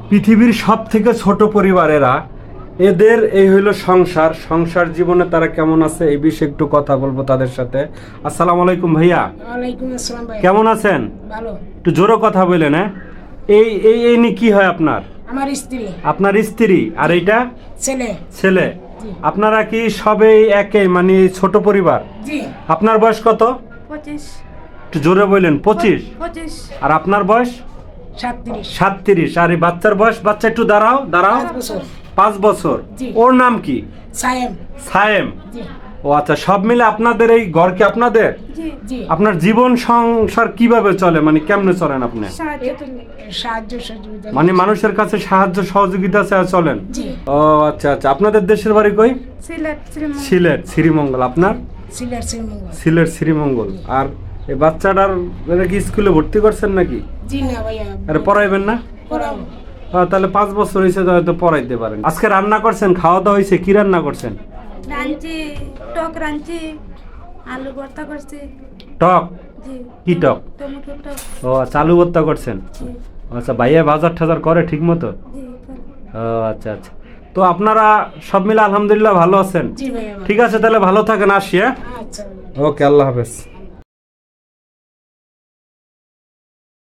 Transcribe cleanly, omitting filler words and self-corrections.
পৃথিবীর সব থেকে ছোট পরিবারেরা, এদের এই হইল সংসার জীবনে তারা কেমন আছে এই বিষয়ে একটু কথা বলবো তাদের সাথে। আসসালামু আলাইকুম ভাইয়া। ওয়ালাইকুম আসসালাম ভাই। কেমন আছেন? ভালো। একটু জোরে কথা বলেন। হ্যাঁ, এই এই এই নি কি হয় আপনার? আমার স্ত্রী। আপনার স্ত্রী। আর এইটা ছেলে। ছেলে। জি। আপনারা কি সবাই একই, মানে ছোট পরিবার? জি। আপনার বয়স কত? 25 একটু জোরে বললেন। 25। 25 আর আপনার বয়স? 37। 37। আর এই বাচ্চার বয়স? বাচ্চা একটু দাঁড়াও। 5 বছর। 5 বছর। জি। ওর নাম কি? সায়েম। সায়েম। জি। ও আচ্ছা, সব মিলে আপনাদের এই ঘর কি আপনাদের? জি জি। আপনার জীবন সংসার কিভাবে চলে, মানে কেমনে চলেন আপনি? সাহায্য সহযোগিতা। মানে মানুষের কাছে সাহায্য সহযোগিতা চেয়ে চলেন? জি। ও আচ্ছা আচ্ছা। আপনাদের দেশের বাড়ি কই? সিলেট শ্রীমঙ্গল। সিলেট শ্রীমঙ্গল। আপনার? সিলেট শ্রীমঙ্গল। সিলেট শ্রীমঙ্গল। আর এই বাচ্চাটার কি স্কুলে ভর্তি করছেন নাকি? জি না ভাইয়া। আরে পড়াইবেন না? পড়াবো। তাহলে 5 বছর হয়েছে, হয়তো পড়াইতে পারেন। আজকে রান্না করছেন, খাওয়া দাওয়া হয়েছে? কি রান্না করছেন? রাঞ্চি টক রাঞ্চি আলু ভর্তা করছি। টক? জি। কি টক? টমেটো টক। ও আচ্ছা, আলু ভর্তা করছেন। জি আচ্ছা, ভাইয়া বাজার টাজার করে ঠিক মতো? জি করে। ও আচ্ছা আচ্ছা। তো আপনারা সব মিলে আলহামদুলিল্লাহ ভালো আছেন? জি ভাইয়া। ঠিক আছে, তাহলে ভালো থাকেন। আসি। হ্যাঁ, আচ্ছা। ওকে, আল্লাহ হাফেজ।